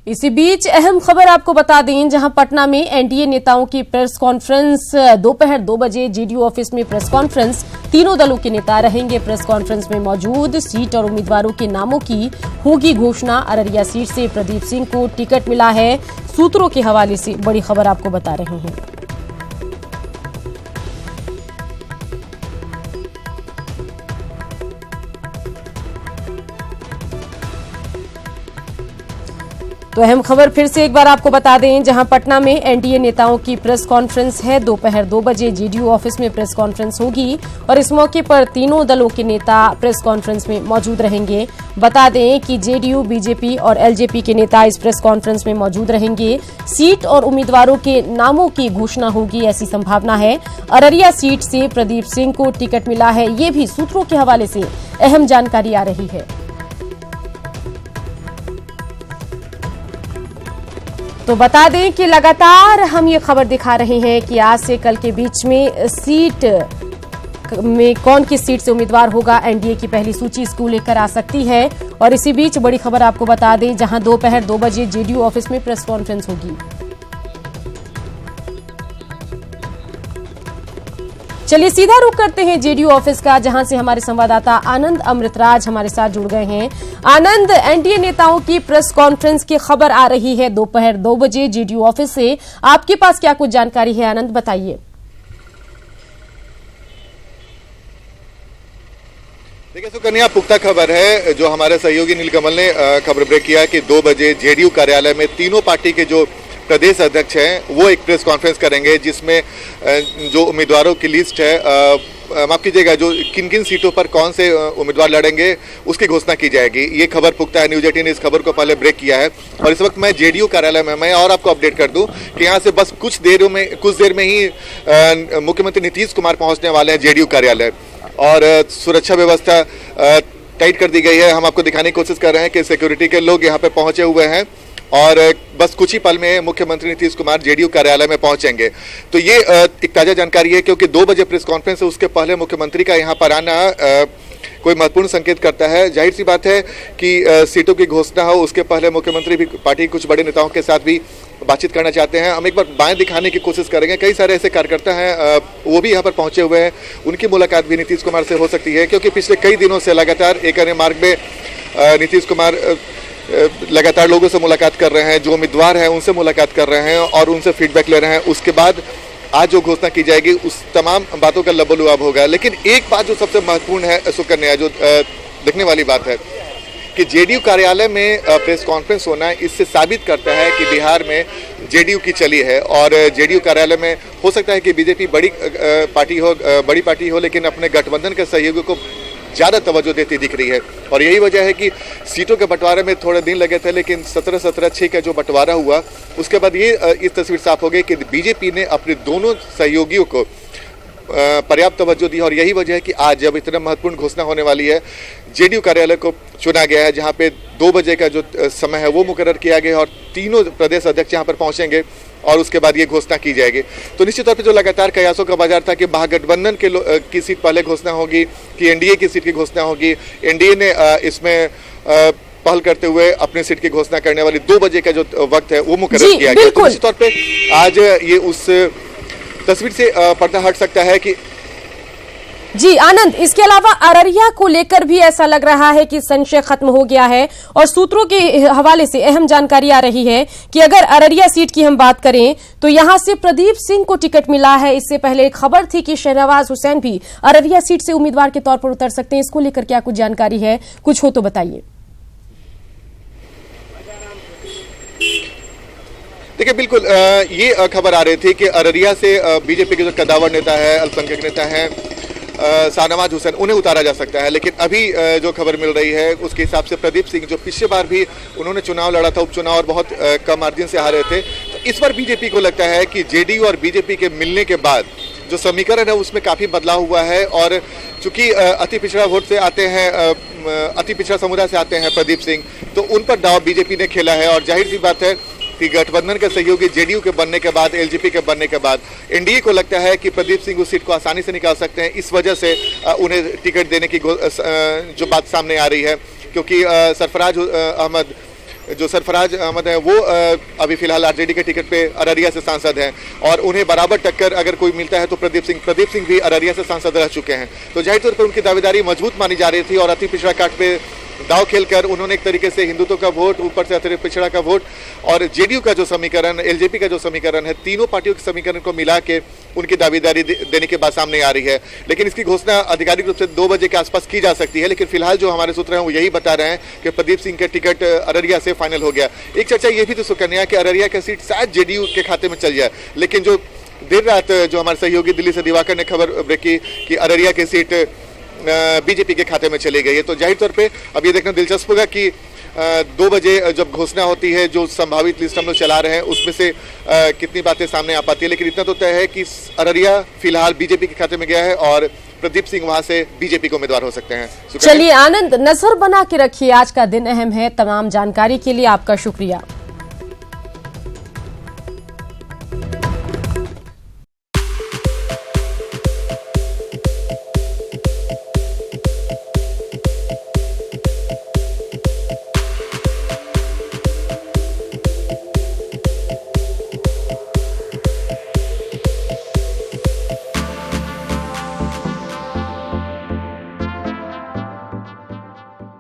इसी बीच अहम खबर आपको बता दें, जहां पटना में एनडीए नेताओं की प्रेस कॉन्फ्रेंस दोपहर 2 बजे जेडीयू ऑफिस में प्रेस कॉन्फ्रेंस। तीनों दलों के नेता रहेंगे प्रेस कॉन्फ्रेंस में मौजूद। सीट और उम्मीदवारों के नामों की होगी घोषणा। अररिया सीट से प्रदीप सिंह को टिकट मिला है। सूत्रों के हवाले से बड़ी खबर आपको बता रहे हैं। तो अहम खबर फिर से एक बार आपको बता दें, जहां पटना में एनडीए नेताओं की प्रेस कॉन्फ्रेंस है। दोपहर 2 बजे जेडीयू ऑफिस में प्रेस कॉन्फ्रेंस होगी और इस मौके पर तीनों दलों के नेता प्रेस कॉन्फ्रेंस में मौजूद रहेंगे। बता दें कि जेडीयू, बीजेपी और एलजेपी के नेता इस प्रेस कॉन्फ्रेंस में मौजूद रहेंगे। सीट और उम्मीदवारों के नामों की घोषणा होगी, ऐसी संभावना है। अररिया सीट से प्रदीप सिंह को टिकट मिला है, ये भी सूत्रों के हवाले से अहम जानकारी आ रही है। तो बता दें कि लगातार हम ये खबर दिखा रहे हैं कि आज से कल के बीच में सीट में कौन किस सीट से उम्मीदवार होगा, एनडीए की पहली सूची इसको लेकर आ सकती है। और इसी बीच बड़ी खबर आपको बता दें, जहां दोपहर 2 बजे जेडीयू ऑफिस में प्रेस कॉन्फ्रेंस होगी। चलिए सीधा रुख करते हैं जेडीयू ऑफिस का, जहां से हमारे संवाददाता आनंद अमृतराज हमारे साथ जुड़ गए हैं। आनंद, एनडीए नेताओं की प्रेस कॉन्फ्रेंस की खबर आ रही है दोपहर 2 बजे जेडीयू ऑफिस से। आपके पास क्या कुछ जानकारी है आनंद, बताइए। देखिए सुकन्या, पुख्ता खबर है जो हमारे सहयोगी नीलकमल ने खबर ब्रेक किया कि 2 बजे जेडीयू कार्यालय में तीनों पार्टी के जो प्रदेश अध्यक्ष हैं वो एक प्रेस कॉन्फ्रेंस करेंगे, जिसमें जो उम्मीदवारों की लिस्ट है, माफ कीजिएगा, जो किन किन सीटों पर कौन से उम्मीदवार लड़ेंगे उसकी घोषणा की जाएगी। ये खबर पुख्ता है। न्यूज 18 ने इस खबर को पहले ब्रेक किया है और इस वक्त मैं जेडीयू कार्यालय में मैं और आपको अपडेट कर दूं कि यहाँ से बस कुछ देर में ही मुख्यमंत्री नीतीश कुमार पहुंचने वाले हैं जेडीयू कार्यालय और सुरक्षा व्यवस्था टाइट कर दी गई है। हम आपको दिखाने की कोशिश कर रहे हैं कि सिक्योरिटी के लोग यहाँ पे पहुंचे हुए हैं और बस कुछ ही पल में मुख्यमंत्री नीतीश कुमार जेडीयू कार्यालय में पहुंचेंगे। तो ये एक ताजा जानकारी है, क्योंकि 2 बजे प्रेस कॉन्फ्रेंस है, उसके पहले मुख्यमंत्री का यहाँ पर आना कोई महत्वपूर्ण संकेत करता है। जाहिर सी बात है कि सीटों की घोषणा हो उसके पहले मुख्यमंत्री भी पार्टी कुछ बड़े नेताओं के साथ भी बातचीत करना चाहते हैं। हम एक बार बाएं दिखाने की कोशिश करेंगे। कई सारे ऐसे कार्यकर्ता हैं, वो भी यहाँ पर पहुंचे हुए हैं। उनकी मुलाकात भी नीतीश कुमार से हो सकती है, क्योंकि पिछले कई दिनों से लगातार एक अन्य मार्ग में नीतीश कुमार लगातार लोगों से मुलाकात कर रहे हैं, जो उम्मीदवार हैं उनसे मुलाकात कर रहे हैं और उनसे फीडबैक ले रहे हैं। उसके बाद आज जो घोषणा की जाएगी उस तमाम बातों का लबोलुआब होगा। लेकिन एक बात जो सबसे महत्वपूर्ण है सुकन्या, जो देखने वाली बात है कि जेडीयू कार्यालय में प्रेस कॉन्फ्रेंस होना, इससे साबित करता है कि बिहार में जेडीयू की चली है और जेडीयू कार्यालय में हो सकता है कि बीजेपी बड़ी पार्टी हो लेकिन अपने गठबंधन के सहयोगियों को ज़्यादा तवज्जो देती दिख रही है। और यही वजह है कि सीटों के बंटवारे में थोड़े दिन लगे थे, लेकिन 17-17-6 का जो बंटवारा हुआ उसके बाद ये इस तस्वीर साफ हो गई कि बीजेपी ने अपने दोनों सहयोगियों को पर्याप्त तवज्जो दी। और यही वजह है कि आज जब इतना महत्वपूर्ण घोषणा होने वाली है, जेडीयू कार्यालय को चुना गया है, जहां पे 2 बजे का जो समय है वो मुकर्रर किया गया और तीनों प्रदेश अध्यक्ष यहाँ पर पहुंचेंगे और उसके बाद ये घोषणा की जाएगी। तो निश्चित तौर पे जो लगातार कयासों का बाजार था कि महागठबंधन की सीट पहले घोषणा होगी कि एनडीए की सीट की घोषणा होगी, एनडीए ने इसमें पहल करते हुए अपनी सीट की घोषणा करने वाली 2 बजे का जो वक्त है वो मुकर्रर किया गया। तो निश्चित तौर पे आज ये उस तस्वीर से पर्दा हट सकता है कि जी आनंद, इसके अलावा अररिया को लेकर भी ऐसा लग रहा है कि संशय खत्म हो गया है और सूत्रों के हवाले से अहम जानकारी आ रही है कि अगर अररिया सीट की हम बात करें तो यहां से प्रदीप सिंह को टिकट मिला है। इससे पहले एक खबर थी कि शहनवाज हुसैन भी अररिया सीट से उम्मीदवार के तौर पर उतर सकते हैं। इसको लेकर क्या कुछ जानकारी है, कुछ हो तो बताइए। देखिए बिल्कुल ये खबर आ रही थी कि अररिया से बीजेपी के जो कदावर नेता है, अल्पसंख्यक नेता है शहनवाज हुसैन, उन्हें उतारा जा सकता है। लेकिन अभी जो खबर मिल रही है उसके हिसाब से प्रदीप सिंह, जो पिछले बार भी उन्होंने चुनाव लड़ा था, उपचुनाव, और बहुत कम मार्जिन से हारे थे, तो इस बार बीजेपी को लगता है कि जेडीयू और बीजेपी के मिलने के बाद जो समीकरण है उसमें काफ़ी बदलाव हुआ है। और चूंकि अति पिछड़ा वोट से आते हैं, अति पिछड़ा समुदाय से आते हैं प्रदीप सिंह, तो उन पर दाव बीजेपी ने खेला है। और जाहिर सी बात है कि गठबंधन के सहयोगी जेडीयू के बनने के बाद, एलजेपी के बनने के बाद एनडीए को लगता है कि प्रदीप सिंह उस सीट को आसानी से निकाल सकते हैं। इस वजह से उन्हें टिकट देने की जो बात सामने आ रही है, क्योंकि सरफराज अहमद जो सरफराज अहमद हैं वो अभी फिलहाल आरजेडी के टिकट पे अररिया से सांसद हैं और उन्हें बराबर टक्कर अगर कोई मिलता है तो प्रदीप सिंह भी अररिया से सांसद रह चुके हैं। तो जाहिर तौर पर उनकी दावेदारी मजबूत मानी जा रही थी और अति पिछड़ा काट पे दाव खेलकर उन्होंने एक तरीके से हिंदुत्व का वोट, ऊपर से अतिरिक्त पिछड़ा का वोट और जेडीयू का जो समीकरण, एलजेपी का जो समीकरण है, तीनों पार्टियों के समीकरण को मिला के उनकी दावेदारी देने के बाद सामने आ रही है। लेकिन इसकी घोषणा आधिकारिक रूप से 2 बजे के आसपास की जा सकती है। लेकिन फिलहाल जो हमारे सूत्र हैं वो यही बता रहे हैं कि प्रदीप सिंह का टिकट अररिया से फाइनल हो गया। एक चर्चा ये भी तो सुकन्या कि अररिया का सीट शायद जेडीयू के खाते में चल जाए, लेकिन जो देर रात जो हमारे सहयोगी दिल्ली से दिवाकर ने खबर ब्रेक की कि अररिया की सीट बीजेपी के खाते में चली गई है। तो जाहिर तौर पे अब ये देखना दिलचस्प होगा कि 2 बजे जब घोषणा होती है, जो संभावित लिस्ट हम लोग चला रहे हैं उसमें से कितनी बातें सामने आ पाती है। लेकिन इतना तो तय है कि अररिया फिलहाल बीजेपी के खाते में गया है और प्रदीप सिंह वहां से बीजेपी को उम्मीदवार हो सकते हैं। चलिए आनंद, नजर बना के रखिए, आज का दिन अहम है। तमाम जानकारी के लिए आपका शुक्रिया।